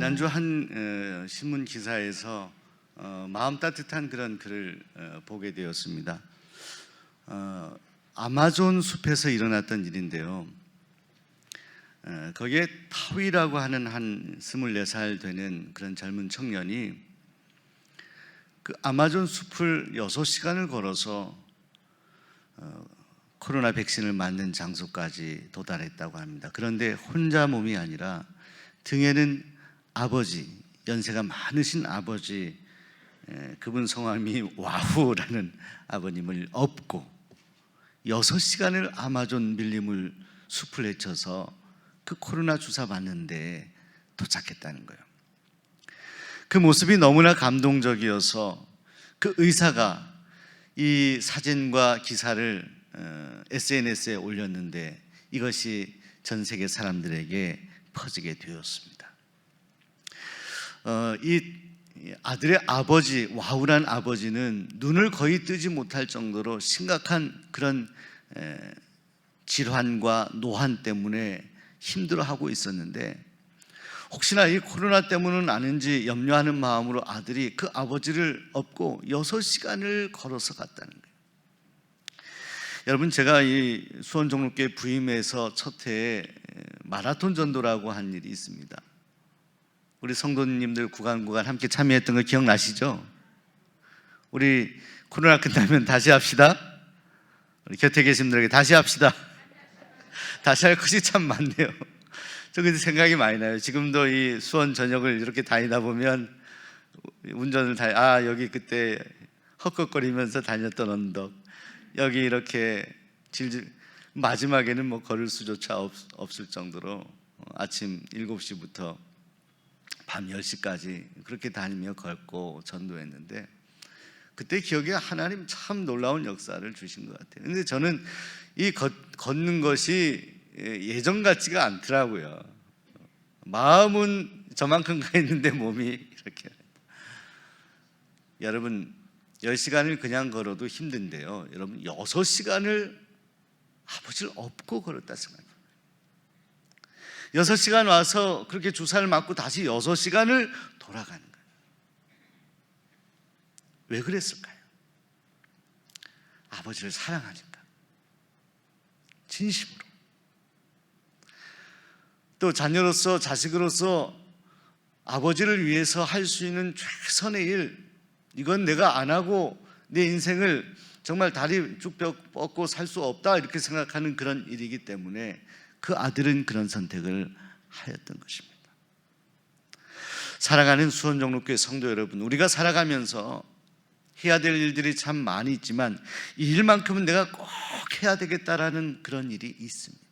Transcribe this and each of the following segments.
지난주 한 신문 기사에서 마음 따뜻한 그런 글을 보게 되었습니다. 아마존 숲에서 일어났던 일인데요. 거기에 타위라고 하는 한 24살 되는 그런 젊은 청년이 그 아마존 숲을 6시간을 걸어서 코로나 백신을 맞는 장소까지 도달했다고 합니다. 그런데 혼자 몸이 아니라 등에는 아버지, 연세가 많으신 아버지, 그분 성함이 와후라는 아버님을 업고 6시간을 아마존 밀림을 숲을 헤쳐서 그 코로나 주사 맞는데 도착했다는 거예요. 그 모습이 너무나 감동적이어서 그 의사가 이 사진과 기사를 SNS에 올렸는데 이것이 전 세계 사람들에게 퍼지게 되었습니다. 이 아들의 아버지, 와우란 아버지는 눈을 거의 뜨지 못할 정도로 심각한 그런 질환과 노환 때문에 힘들어하고 있었는데 혹시나 이 코로나 때문은 아닌지 염려하는 마음으로 아들이 그 아버지를 업고 6시간을 걸어서 갔다는 거예요. 여러분, 제가 이 수원 종로교회 부임해서 첫 해에 마라톤 전도라고 한 일이 있습니다. 우리 성도님들 구간 함께 참여했던 거 기억나시죠? 우리 코로나 끝나면 다시 합시다. 우리 곁에 계신 분들에게 다시 합시다. 다시 할 것이 참 많네요. 저 근데 생각이 많이 나요. 지금도 이 수원 전역을 이렇게 다니다 보면 운전을 여기 그때 헛걱거리면서 다녔던 언덕, 여기 이렇게 마지막에는 뭐 걸을 수조차 없을 정도로 아침 7시부터 밤 10시까지 그렇게 다니며 걷고 전도했는데 그때 기억에 하나님 참 놀라운 역사를 주신 것 같아요. 근데 저는 이 걷는 것이 예전 같지가 않더라고요. 마음은 저만큼 가 있는데 몸이 이렇게. 여러분, 10시간을 그냥 걸어도 힘든데요, 여러분 6시간을 아버지를 업고 걸었다 생각해요. 6시간 와서 그렇게 주사를 맞고 다시 6시간을 돌아가는 거예요. 왜 그랬을까요? 아버지를 사랑하니까, 진심으로. 또 자녀로서, 자식으로서 아버지를 위해서 할 수 있는 최선의 일, 이건 내가 안 하고 내 인생을 정말 다리 쭉 뻗고 살 수 없다 이렇게 생각하는 그런 일이기 때문에 그 아들은 그런 선택을 하였던 것입니다. 사랑하는 수원종로교회 성도 여러분, 우리가 살아가면서 해야 될 일들이 참 많이 있지만 이 일만큼은 내가 꼭 해야 되겠다라는 그런 일이 있습니다.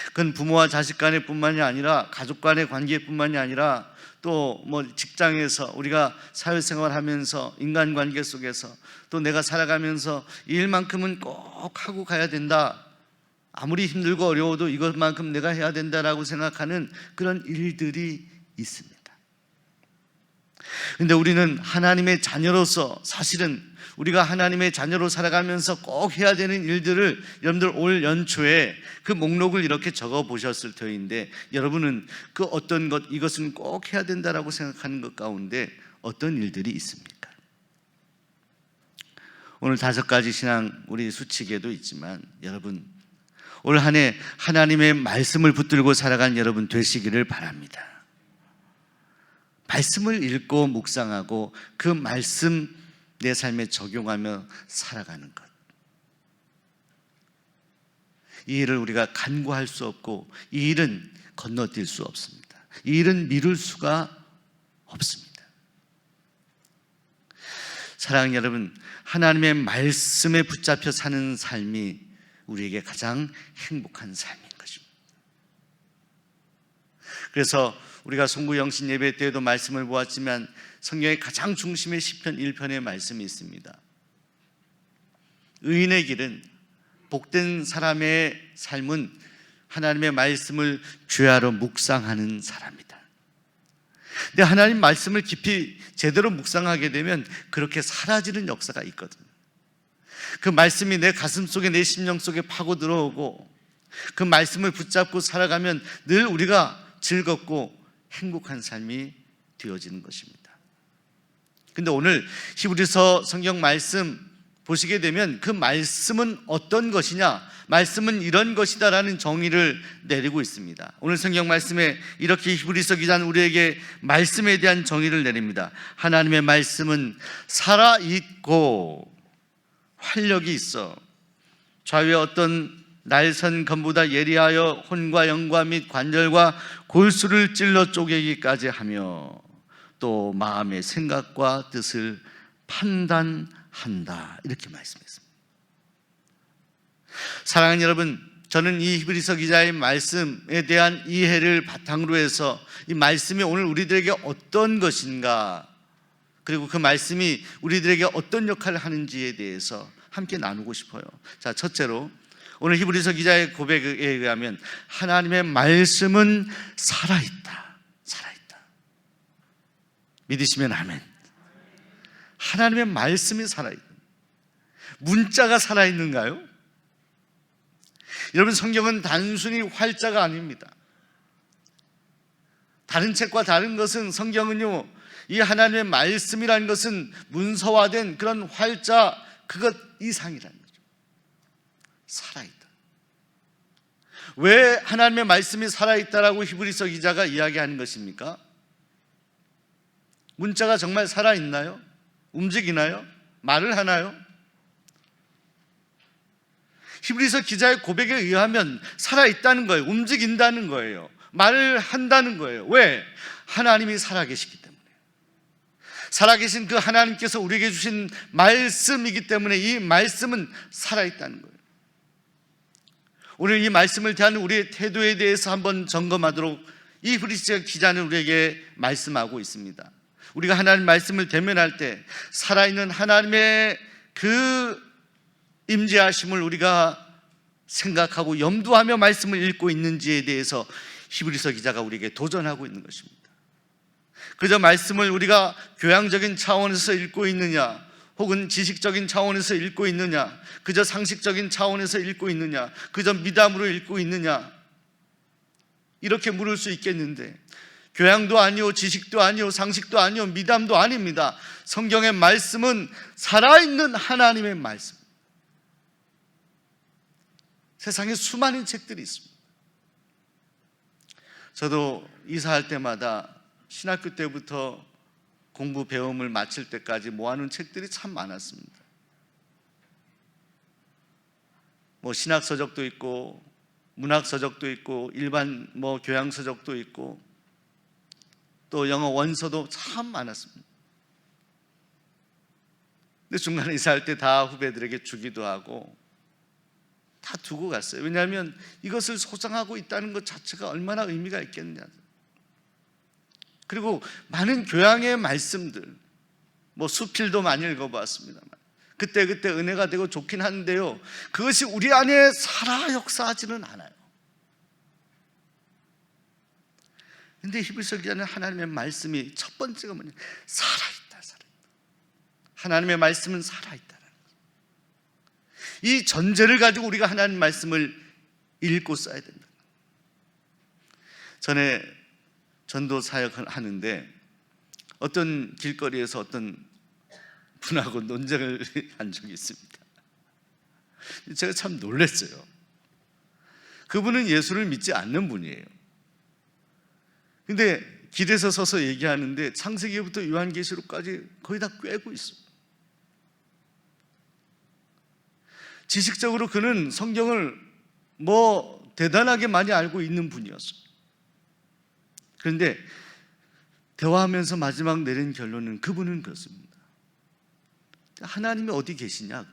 그건 부모와 자식 간의 뿐만이 아니라 가족 간의 관계뿐만이 아니라 또 뭐 직장에서 우리가 사회생활 하면서 인간관계 속에서 또 내가 살아가면서 이 일만큼은 꼭 하고 가야 된다, 아무리 힘들고 어려워도 이것만큼 내가 해야 된다라고 생각하는 그런 일들이 있습니다. 그런데 우리는 하나님의 자녀로서 사실은 우리가 하나님의 자녀로 살아가면서 꼭 해야 되는 일들을 여러분들 올 연초에 그 목록을 이렇게 적어 보셨을 터인데 여러분은 그 어떤 것, 이것은 꼭 해야 된다라고 생각하는 것 가운데 어떤 일들이 있습니까? 오늘 5가지 신앙 우리 수칙에도 있지만 여러분 올 한 해 하나님의 말씀을 붙들고 살아간 여러분 되시기를 바랍니다. 말씀을 읽고 묵상하고 그 말씀 내 삶에 적용하며 살아가는 것, 이 일을 우리가 간구할 수 없고 이 일은 건너뛸 수 없습니다. 이 일은 미룰 수가 없습니다. 사랑하는 여러분, 하나님의 말씀에 붙잡혀 사는 삶이 우리에게 가장 행복한 삶인 것입니다. 그래서 우리가 송구영신 예배 때에도 말씀을 보았지만 성경의 가장 중심의 시편 1편의 말씀이 있습니다. 의인의 길은, 복된 사람의 삶은 하나님의 말씀을 죄하러 묵상하는 사람이다. 근데 하나님 말씀을 깊이 제대로 묵상하게 되면 그렇게 사라지는 역사가 있거든요. 그 말씀이 내 가슴 속에, 내 심령 속에 파고 들어오고 그 말씀을 붙잡고 살아가면 늘 우리가 즐겁고 행복한 삶이 되어지는 것입니다. 근데 오늘 히브리서 성경 말씀 보시게 되면 그 말씀은 어떤 것이냐? 말씀은 이런 것이다라는 정의를 내리고 있습니다. 오늘 성경 말씀에 이렇게 히브리서 기자는 우리에게 말씀에 대한 정의를 내립니다. 하나님의 말씀은 살아있고 활력이 있어 좌우의 어떤 날선 검보다 예리하여 혼과 영과 및 관절과 골수를 찔러 쪼개기까지 하며 또 마음의 생각과 뜻을 판단한다, 이렇게 말씀했습니다. 사랑하는 여러분, 저는 이 히브리서 기자의 말씀에 대한 이해를 바탕으로 해서 이 말씀이 오늘 우리들에게 어떤 것인가, 그리고 그 말씀이 우리들에게 어떤 역할을 하는지에 대해서 함께 나누고 싶어요. 자, 첫째로 오늘 히브리서 기자의 고백에 의하면 하나님의 말씀은 살아있다. 살아있다. 믿으시면 아멘. 하나님의 말씀이 살아있다. 문자가 살아있는가요? 여러분, 성경은 단순히 활자가 아닙니다. 다른 책과 다른 것은, 성경은요, 이 하나님의 말씀이라는 것은 문서화된 그런 활자 그것 이상이라는 거죠. 살아있다. 왜 하나님의 말씀이 살아있다라고 히브리서 기자가 이야기하는 것입니까? 문자가 정말 살아있나요? 움직이나요? 말을 하나요? 히브리서 기자의 고백에 의하면 살아있다는 거예요. 움직인다는 거예요. 말을 한다는 거예요. 왜? 하나님이 살아계시기 때문에. 살아계신 그 하나님께서 우리에게 주신 말씀이기 때문에 이 말씀은 살아있다는 거예요. 오늘 이 말씀을 대하는 우리의 태도에 대해서 한번 점검하도록 이 히브리서 기자는 우리에게 말씀하고 있습니다. 우리가 하나님 말씀을 대면할 때 살아있는 하나님의 그 임재하심을 우리가 생각하고 염두하며 말씀을 읽고 있는지에 대해서 히브리서 기자가 우리에게 도전하고 있는 것입니다. 그저 말씀을 우리가 교양적인 차원에서 읽고 있느냐, 혹은 지식적인 차원에서 읽고 있느냐, 그저 상식적인 차원에서 읽고 있느냐, 그저 미담으로 읽고 있느냐, 이렇게 물을 수 있겠는데, 교양도 아니요, 지식도 아니요, 상식도 아니요, 미담도 아닙니다. 성경의 말씀은 살아있는 하나님의 말씀. 세상에 수많은 책들이 있습니다. 저도 이사할 때마다 신학교 때부터 공부 배움을 마칠 때까지 모아놓은 책들이 참 많았습니다. 신학 서적도 있고 문학 서적도 있고 일반 교양 서적도 있고 또 영어 원서도 참 많았습니다. 근데 중간에 이사할 때 다 후배들에게 주기도 하고 다 두고 갔어요. 왜냐하면 이것을 소장하고 있다는 것 자체가 얼마나 의미가 있겠느냐. 그리고 많은 교양의 말씀들, 수필도 많이 읽어봤습니다만 그때 은혜가 되고 좋긴 한데요, 그것이 우리 안에 살아 역사하지는 않아요. 근데 히브리서 기자는 하나님의 말씀이 첫 번째가 뭐냐? 살아있다, 살아있다. 하나님의 말씀은 살아있다라는 거죠. 이 전제를 가지고 우리가 하나님 말씀을 읽고 써야 된다. 전에 전도 사역을 하는데 어떤 길거리에서 어떤 분하고 논쟁을 한 적이 있습니다. 제가 참 놀랐어요. 그분은 예수를 믿지 않는 분이에요. 근데 길에서 서서 얘기하는데 창세기부터 요한계시록까지 거의 다 꿰고 있어요. 지식적으로 그는 성경을 대단하게 많이 알고 있는 분이었어요. 그런데 대화하면서 마지막 내린 결론은 그분은 그렇습니다. 하나님이 어디 계시냐?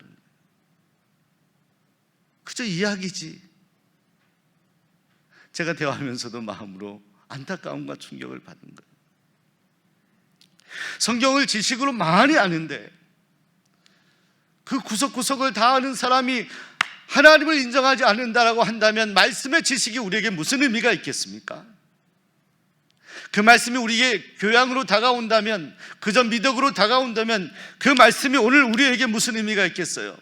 그저 이야기지. 제가 대화하면서도 마음으로 안타까움과 충격을 받은 거예요. 성경을 지식으로 많이 아는데 그 구석구석을 다 아는 사람이 하나님을 인정하지 않는다라고 한다면 말씀의 지식이 우리에게 무슨 의미가 있겠습니까? 그 말씀이 우리에게 교양으로 다가온다면, 그저 미덕으로 다가온다면 그 말씀이 오늘 우리에게 무슨 의미가 있겠어요?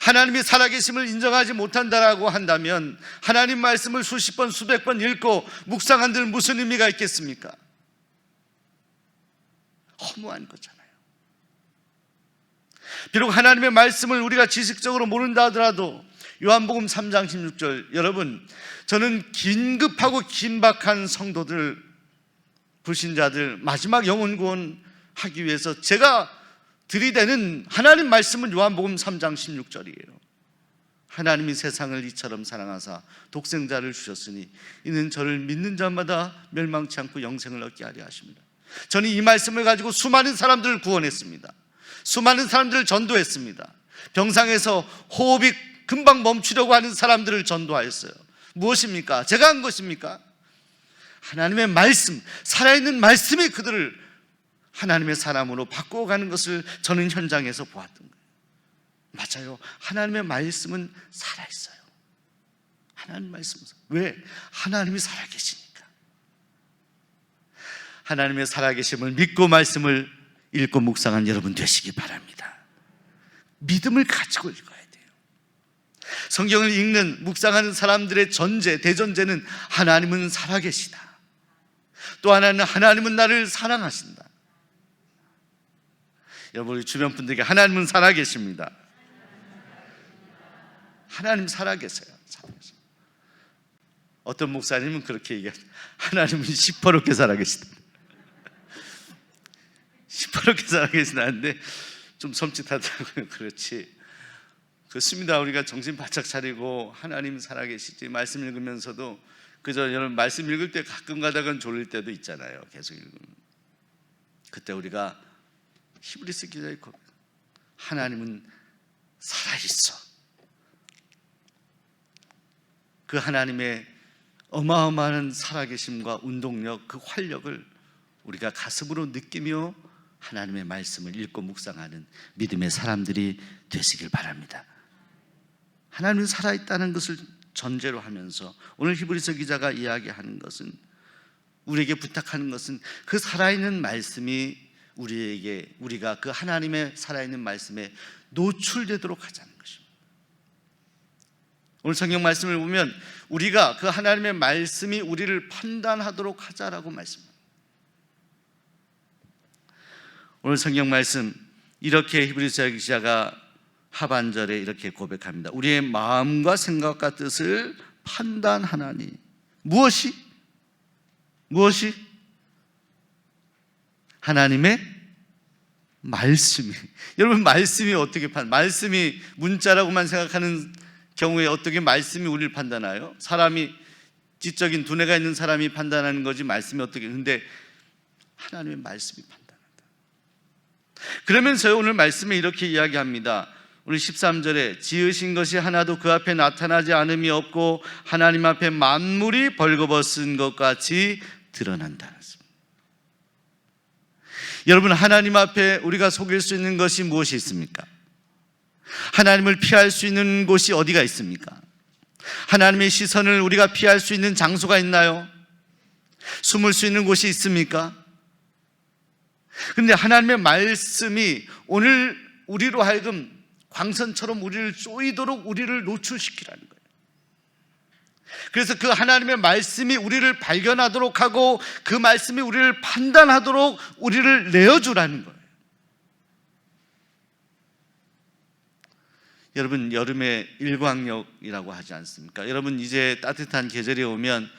하나님이 살아계심을 인정하지 못한다라고 한다면 하나님 말씀을 수십 번 수백 번 읽고 묵상한들 무슨 의미가 있겠습니까? 허무한 거잖아요. 비록 하나님의 말씀을 우리가 지식적으로 모른다 하더라도 요한복음 3장 16절, 여러분, 저는 긴급하고 긴박한 성도들, 불신자들 마지막 영혼 구원하기 위해서 제가 들이대는 하나님 말씀은 요한복음 3장 16절이에요. 하나님이 세상을 이처럼 사랑하사 독생자를 주셨으니 이는 저를 믿는 자마다 멸망치 않고 영생을 얻게 하려 하십니다. 저는 이 말씀을 가지고 수많은 사람들을 구원했습니다. 수많은 사람들을 전도했습니다. 병상에서 호흡이 금방 멈추려고 하는 사람들을 전도하였어요. 무엇입니까? 제가 한 것입니까? 하나님의 말씀, 살아있는 말씀이 그들을 하나님의 사람으로 바꿔가는 것을 저는 현장에서 보았던 거예요. 맞아요. 하나님의 말씀은 살아있어요. 하나님 말씀은 왜? 하나님이 살아계시니까. 하나님의 살아계심을 믿고 말씀을 읽고 묵상한 여러분 되시기 바랍니다. 믿음을 가지고 읽어야 돼요. 성경을 읽는 묵상하는 사람들의 전제, 대전제는 하나님은 살아계시다. 또 하나는 하나님은 나를 사랑하신다. 여러분, 우리 주변 분들에게 하나님은 살아계십니다. 하나님 살아계세요. 어떤 목사님은 그렇게 얘기하죠. 하나님은 시퍼렇게 살아계시다. 시퍼렇게 살아계시다는데 좀 섬찟하더라고요. 그렇지, 그렇습니다. 우리가 정신 바짝 차리고 하나님 살아계시지, 말씀 읽으면서도 그저 여러분 말씀 읽을 때 가끔 가다가 졸릴 때도 있잖아요. 계속 읽으면. 그때 우리가 히브리서 기자의 고백, 하나님은 살아있어. 그 하나님의 어마어마한 살아계심과 운동력, 그 활력을 우리가 가슴으로 느끼며 하나님의 말씀을 읽고 묵상하는 믿음의 사람들이 되시길 바랍니다. 하나님은 살아있다는 것을 전제로 하면서 오늘 히브리서 기자가 이야기하는 것은, 우리에게 부탁하는 것은 그 살아있는 말씀이 우리가 그 하나님의 살아있는 말씀에 노출되도록 하자는 것입니다. 오늘 성경 말씀을 보면 우리가 그 하나님의 말씀이 우리를 판단하도록 하자라고 말씀합니다. 오늘 성경 말씀 이렇게 히브리서 기자가 하반절에 이렇게 고백합니다. 우리의 마음과 생각과 뜻을 판단하나니. 무엇이? 하나님의 말씀이. 여러분, 말씀이 어떻게 말씀이 문자라고만 생각하는 경우에 어떻게 말씀이 우리를 판단하요? 사람이, 지적인 두뇌가 있는 사람이 판단하는 거지 말씀이 어떻게. 근데 하나님의 말씀이 판단한다. 그러면서 오늘 말씀에 이렇게 이야기합니다. 우리 13절에 지으신 것이 하나도 그 앞에 나타나지 않음이 없고 하나님 앞에 만물이 벌거벗은 것 같이 드러난다. 여러분, 하나님 앞에 우리가 속일 수 있는 것이 무엇이 있습니까? 하나님을 피할 수 있는 곳이 어디가 있습니까? 하나님의 시선을 우리가 피할 수 있는 장소가 있나요? 숨을 수 있는 곳이 있습니까? 그런데 하나님의 말씀이 오늘 우리로 하여금 광선처럼 우리를 쏘이도록 우리를 노출시키라는 거예요. 그래서 그 하나님의 말씀이 우리를 발견하도록 하고 그 말씀이 우리를 판단하도록 우리를 내어주라는 거예요. 여러분, 여름에 일광욕이라고 하지 않습니까? 여러분, 이제 따뜻한 계절이 오면,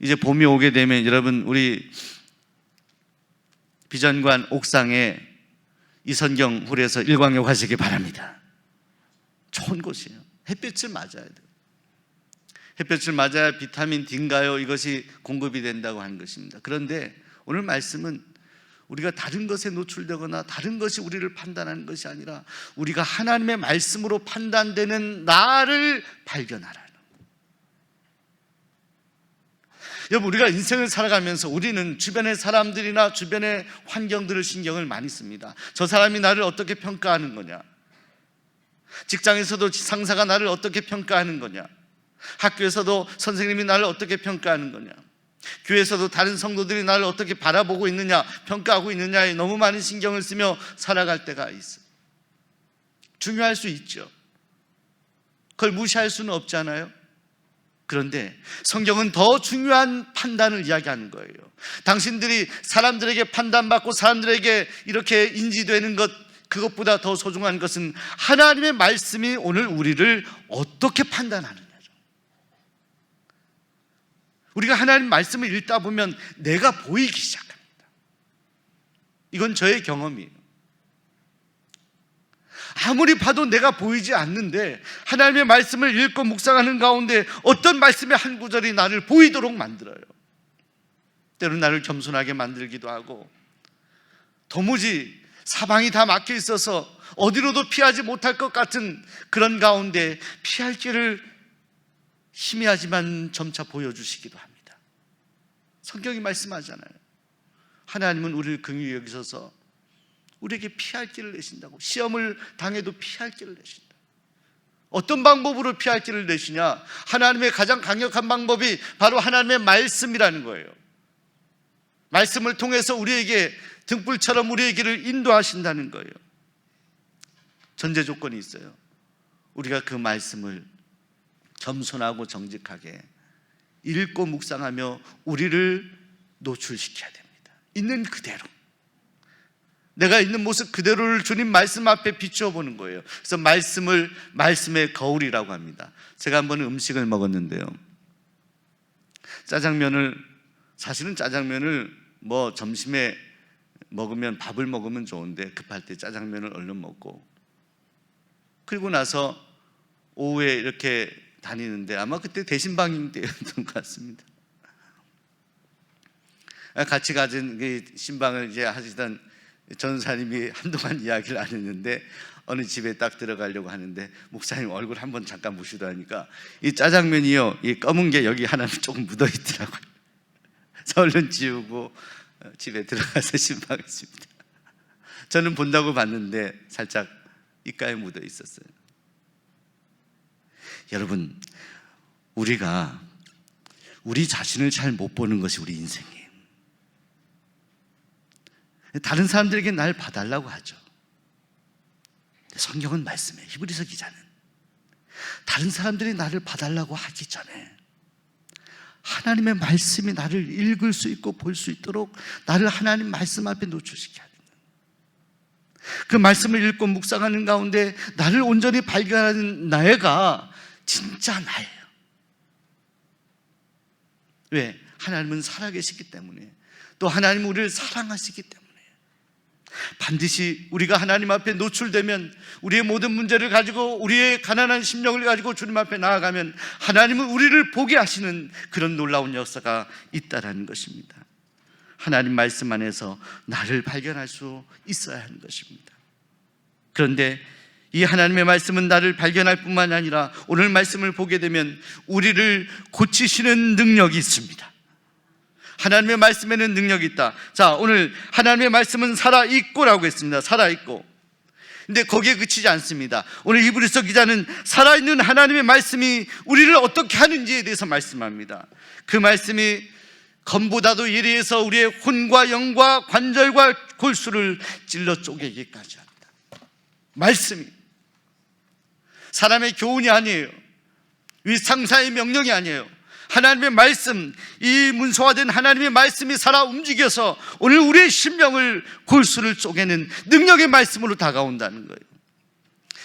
이제 봄이 오게 되면 여러분, 우리 비전관 옥상에 이선경 홀에서 일광욕 하시기 바랍니다. 좋은 곳이에요. 햇빛을 맞아야 돼요. 햇볕을 맞아야 비타민 D인가요? 이것이 공급이 된다고 하는 것입니다. 그런데 오늘 말씀은 우리가 다른 것에 노출되거나 다른 것이 우리를 판단하는 것이 아니라 우리가 하나님의 말씀으로 판단되는 나를 발견하라는. 여러분, 우리가 인생을 살아가면서 우리는 주변의 사람들이나 주변의 환경들을 신경을 많이 씁니다. 저 사람이 나를 어떻게 평가하는 거냐, 직장에서도 상사가 나를 어떻게 평가하는 거냐, 학교에서도 선생님이 나를 어떻게 평가하는 거냐, 교회에서도 다른 성도들이 나를 어떻게 바라보고 있느냐, 평가하고 있느냐에 너무 많은 신경을 쓰며 살아갈 때가 있어요. 중요할 수 있죠. 그걸 무시할 수는 없잖아요. 그런데 성경은 더 중요한 판단을 이야기하는 거예요. 당신들이 사람들에게 판단받고 사람들에게 이렇게 인지되는 것, 그것보다 더 소중한 것은 하나님의 말씀이 오늘 우리를 어떻게 판단하느냐죠. 우리가 하나님 말씀을 읽다 보면 내가 보이기 시작합니다. 이건 저의 경험이에요. 아무리 봐도 내가 보이지 않는데 하나님의 말씀을 읽고 묵상하는 가운데 어떤 말씀의 한 구절이 나를 보이도록 만들어요. 때로는 나를 겸손하게 만들기도 하고, 도무지 사방이 다 막혀 있어서 어디로도 피하지 못할 것 같은 그런 가운데 피할 길을 희미하지만 점차 보여주시기도 합니다. 성경이 말씀하잖아요. 하나님은 우리를 긍휼히 여기셔서 우리에게 피할 길을 내신다고. 시험을 당해도 피할 길을 내신다. 어떤 방법으로 피할 길을 내시냐? 하나님의 가장 강력한 방법이 바로 하나님의 말씀이라는 거예요. 말씀을 통해서 우리에게 등불처럼 우리의 길을 인도하신다는 거예요. 전제 조건이 있어요. 우리가 그 말씀을 겸손하고 정직하게 읽고 묵상하며 우리를 노출시켜야 됩니다. 있는 그대로, 내가 있는 모습 그대로를 주님 말씀 앞에 비추어 보는 거예요. 그래서 말씀을 말씀의 거울이라고 합니다. 제가 한번 음식을 먹었는데요, 사실은 짜장면을 점심에 먹으면, 밥을 먹으면 좋은데 급할 때 짜장면을 얼른 먹고, 그리고 나서 오후에 이렇게 다니는데 아마 그때 대신방임 때였던 것 같습니다. 같이 가진 신방을 이제 하시던 전사님이 한동안 이야기를 안 했는데 어느 집에 딱 들어가려고 하는데 목사님 얼굴 한번 잠깐 보시더라니까 이 짜장면이요, 이 검은 게 여기 하나 조금 묻어 있더라고요. 그래서 얼른 지우고 집에 들어가서 신방했습니다. 저는 본다고 봤는데 살짝 입가에 묻어 있었어요. 여러분, 우리가 우리 자신을 잘 못 보는 것이 우리 인생이에요. 다른 사람들에게 날 봐달라고 하죠. 성경은 말씀해, 히브리서 기자는 다른 사람들이 나를 봐달라고 하기 전에 하나님의 말씀이 나를 읽을 수 있고 볼 수 있도록 나를 하나님 말씀 앞에 노출시켜야 됩니다. 그 말씀을 읽고 묵상하는 가운데 나를 온전히 발견하는 나가 진짜 나예요. 왜? 하나님은 살아계시기 때문에, 또 하나님은 우리를 사랑하시기 때문에. 반드시 우리가 하나님 앞에 노출되면, 우리의 모든 문제를 가지고, 우리의 가난한 심령을 가지고 주님 앞에 나아가면 하나님은 우리를 보게 하시는 그런 놀라운 역사가 있다라는 것입니다. 하나님 말씀 안에서 나를 발견할 수 있어야 하는 것입니다. 그런데 이 하나님의 말씀은 나를 발견할 뿐만 아니라 오늘 말씀을 보게 되면 우리를 고치시는 능력이 있습니다. 하나님의 말씀에는 능력이 있다. 자, 오늘 하나님의 말씀은 살아있고라고 했습니다. 살아있고. 근데 거기에 그치지 않습니다. 오늘 히브리서 기자는 살아있는 하나님의 말씀이 우리를 어떻게 하는지에 대해서 말씀합니다. 그 말씀이 검보다도 예리해서 우리의 혼과 영과 관절과 골수를 찔러 쪼개기까지 합니다. 말씀이 사람의 교훈이 아니에요. 윗상사의 명령이 아니에요. 하나님의 말씀, 이 문서화된 하나님의 말씀이 살아 움직여서 오늘 우리의 심령을, 골수를 쪼개는 능력의 말씀으로 다가온다는 거예요.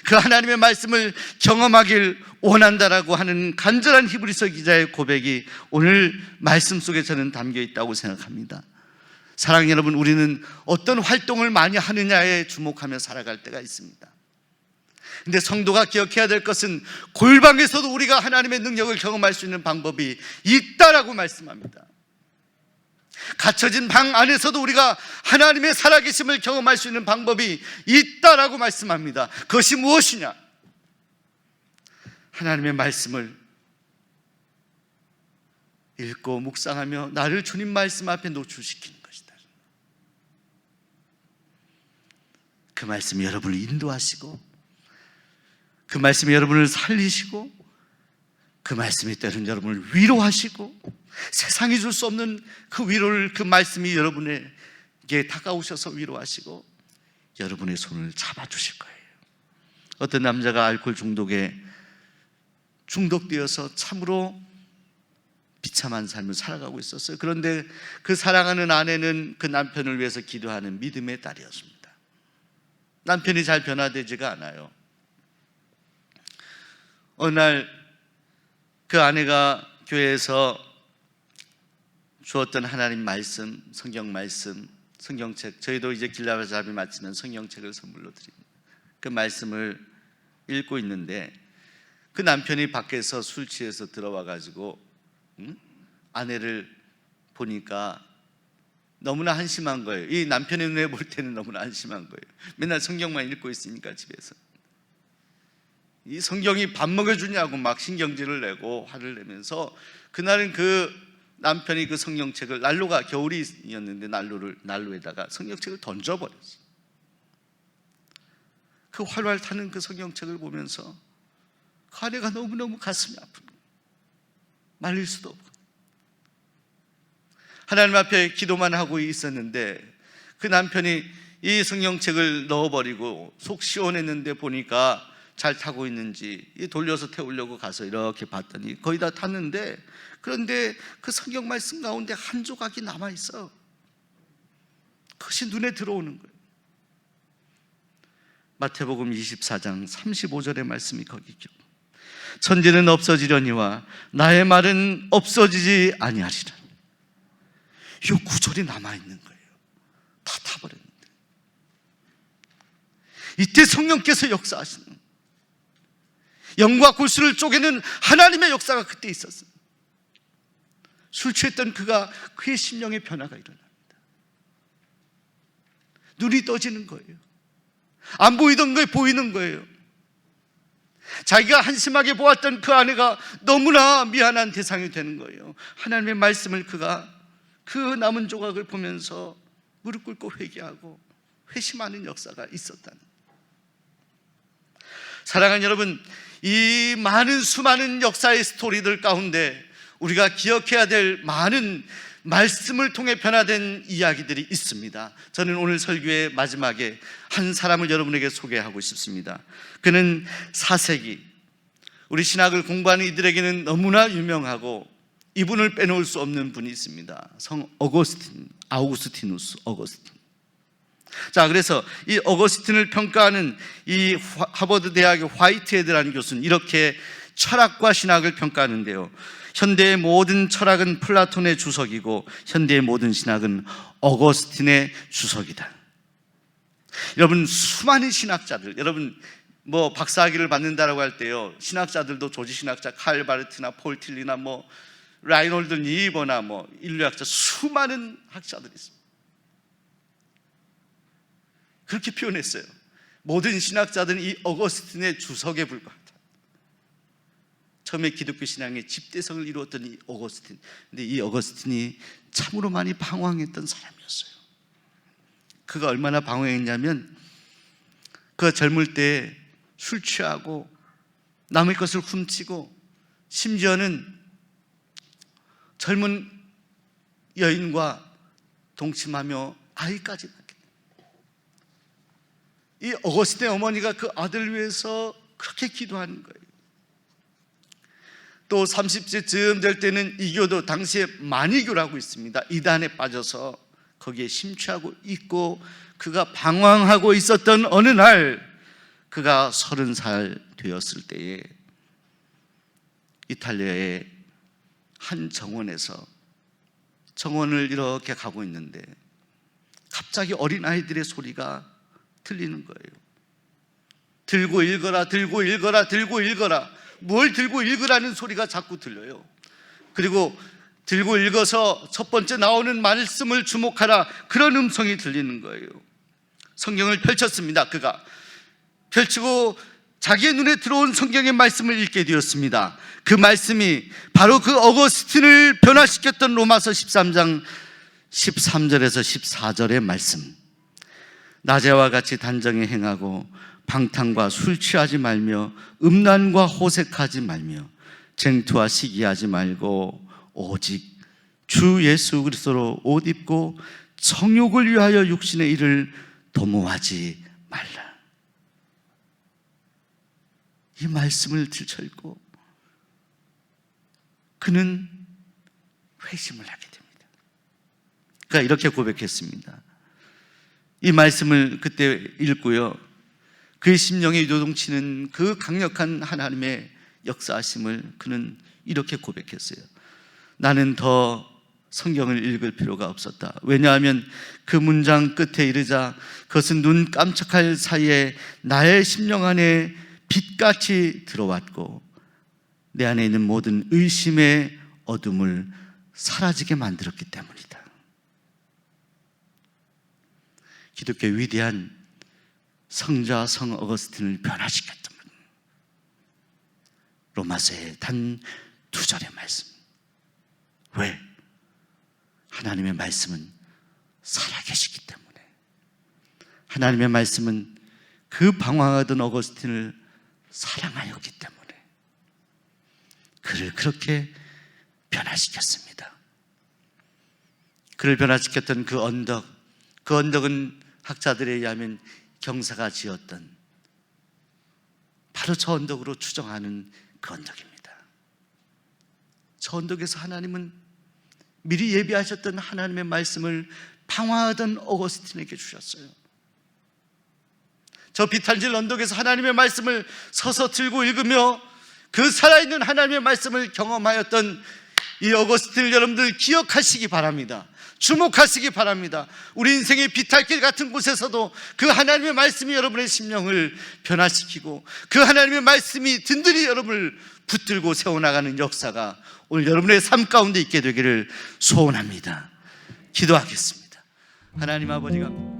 그 하나님의 말씀을 경험하길 원한다라고 하는 간절한 히브리서 기자의 고백이 오늘 말씀 속에 저는 담겨 있다고 생각합니다. 사랑하는 여러분, 우리는 어떤 활동을 많이 하느냐에 주목하며 살아갈 때가 있습니다. 근데 성도가 기억해야 될 것은 골방에서도 우리가 하나님의 능력을 경험할 수 있는 방법이 있다라고 말씀합니다. 갇혀진 방 안에서도 우리가 하나님의 살아계심을 경험할 수 있는 방법이 있다라고 말씀합니다. 그것이 무엇이냐? 하나님의 말씀을 읽고 묵상하며 나를 주님 말씀 앞에 노출시키는 것이다. 그 말씀이 여러분을 인도하시고, 그 말씀이 여러분을 살리시고, 그 말씀이 때로는 여러분을 위로하시고, 세상이 줄 수 없는 그 위로를 그 말씀이 여러분에게 다가오셔서 위로하시고 여러분의 손을 잡아주실 거예요. 어떤 남자가 알코올 중독에 중독되어서 참으로 비참한 삶을 살아가고 있었어요. 그런데 그 사랑하는 아내는 그 남편을 위해서 기도하는 믿음의 딸이었습니다. 남편이 잘 변화되지가 않아요. 어느 날 그 아내가 교회에서 주었던 하나님 말씀, 성경 말씀, 성경책, 저희도 이제 길라바 잡이 마치면 성경책을 선물로 드립니다. 그 말씀을 읽고 있는데 그 남편이 밖에서 술 취해서 들어와 가지고 아내를 보니까 너무나 한심한 거예요. 이 남편의 눈에 볼 때는 너무나 한심한 거예요. 맨날 성경만 읽고 있으니까 집에서 이 성경이 밥 먹여주냐고 막 신경질을 내고 화를 내면서 그날은 그 남편이 그 성경책을 난로가 겨울이었는데 난로에다가 성경책을 던져버렸어요. 그 활활 타는 그 성경책을 보면서 그 아내가 너무너무 가슴이 아픈 거예요. 말릴 수도 없고 하나님 앞에 기도만 하고 있었는데 그 남편이 이 성경책을 넣어버리고 속 시원했는데 보니까 잘 타고 있는지 돌려서 태우려고 가서 이렇게 봤더니 거의 다 탔는데, 그런데 그 성경 말씀 가운데 한 조각이 남아있어. 그것이 눈에 들어오는 거예요. 마태복음 24장 35절의 말씀이 거기 있죠. 천지는 없어지려니와 나의 말은 없어지지 아니하리라. 이 구절이 남아있는 거예요. 다 타버렸는데 이때 성령께서 역사하시는, 영과 골수를 쪼개는 하나님의 역사가 그때 있었어요. 술 취했던 그의 심령의 변화가 일어납니다. 눈이 떠지는 거예요. 안 보이던 게 보이는 거예요. 자기가 한심하게 보았던 그 아내가 너무나 미안한 대상이 되는 거예요. 하나님의 말씀을 그가 그 남은 조각을 보면서 무릎 꿇고 회개하고 회심하는 역사가 있었다는. 사랑하는 여러분, 이 많은 수많은 역사의 스토리들 가운데 우리가 기억해야 될 많은 말씀을 통해 변화된 이야기들이 있습니다. 저는 오늘 설교의 마지막에 한 사람을 여러분에게 소개하고 싶습니다. 그는 4세기 우리 신학을 공부하는 이들에게는 너무나 유명하고 이분을 빼놓을 수 없는 분이 있습니다. 성 아우구스티누스 어거스틴. 자, 그래서 이 어거스틴을 평가하는 이 하버드 대학의 화이트헤드라는 교수는 이렇게 철학과 신학을 평가하는데요. 현대의 모든 철학은 플라톤의 주석이고 현대의 모든 신학은 어거스틴의 주석이다. 여러분, 수많은 신학자들, 여러분 뭐 박사학위를 받는다라고 할 때요, 신학자들도 조지신학자 칼 바르트나 폴 틸리나 뭐 라이놀드 니버나 뭐 인류학자 수많은 학자들이 있습니다. 그렇게 표현했어요. 모든 신학자들은 이 어거스틴의 주석에 불과하다. 처음에 기독교 신앙의 집대성을 이루었던 이 어거스틴. 근데 이 어거스틴이 참으로 많이 방황했던 사람이었어요. 그가 얼마나 방황했냐면 그가 젊을 때 술 취하고 남의 것을 훔치고 심지어는 젊은 여인과 동침하며 아이까지 낳게. 이 어거스틴의 어머니가 그 아들을 위해서 그렇게 기도하는 거예요. 또 30세쯤 될 때는 이교도, 당시에 만이교라고 있습니다, 이단에 빠져서 거기에 심취하고 있고 그가 방황하고 있었던 어느 날 그가 30살 되었을 때에 이탈리아의 한 정원에서 정원을 이렇게 가고 있는데 갑자기 어린아이들의 소리가 들리는 거예요. 들고 읽어라, 들고 읽어라, 들고 읽어라. 뭘 들고 읽으라는 소리가 자꾸 들려요. 그리고 들고 읽어서 첫 번째 나오는 말씀을 주목하라, 그런 음성이 들리는 거예요. 성경을 펼쳤습니다. 그가 펼치고 자기의 눈에 들어온 성경의 말씀을 읽게 되었습니다. 그 말씀이 바로 그 어거스틴을 변화시켰던 로마서 13장 13절에서 14절의 말씀. 낮에와 같이 단정히 행하고 방탕과 술 취하지 말며 음란과 호색하지 말며 쟁투와 시기하지 말고 오직 주 예수 그리스도로 옷 입고 정욕을 위하여 육신의 일을 도모하지 말라. 이 말씀을 들춰 읽고 그는 회심을 하게 됩니다. 그가 이렇게 고백했습니다. 이 말씀을 그때 읽고요, 그의 심령에 요동치는 그 강력한 하나님의 역사하심을 그는 이렇게 고백했어요. 나는 더 성경을 읽을 필요가 없었다. 왜냐하면 그 문장 끝에 이르자 그것은 눈 깜짝할 사이에 나의 심령 안에 빛같이 들어왔고 내 안에 있는 모든 의심의 어둠을 사라지게 만들었기 때문이다. 기독교의 위대한 성자 성 어거스틴을 변화시켰던 분. 로마서의 단 2절의 말씀. 왜? 하나님의 말씀은 살아계시기 때문에. 하나님의 말씀은 그 방황하던 어거스틴을 사랑하였기 때문에 그를 그렇게 변화시켰습니다. 그를 변화시켰던 그 언덕은 학자들에 의하면 경사가 지었던 바로 저 언덕으로 추정하는 그 언덕입니다. 저 언덕에서 하나님은 미리 예비하셨던 하나님의 말씀을 방황하던 어거스틴에게 주셨어요. 저 비탈질 언덕에서 하나님의 말씀을 서서 들고 읽으며 그 살아있는 하나님의 말씀을 경험하였던 이 어거스틴을 여러분들 기억하시기 바랍니다. 주목하시기 바랍니다. 우리 인생의 비탈길 같은 곳에서도 그 하나님의 말씀이 여러분의 심령을 변화시키고 그 하나님의 말씀이 든든히 여러분을 붙들고 세워나가는 역사가 오늘 여러분의 삶 가운데 있게 되기를 소원합니다. 기도하겠습니다. 하나님 아버지가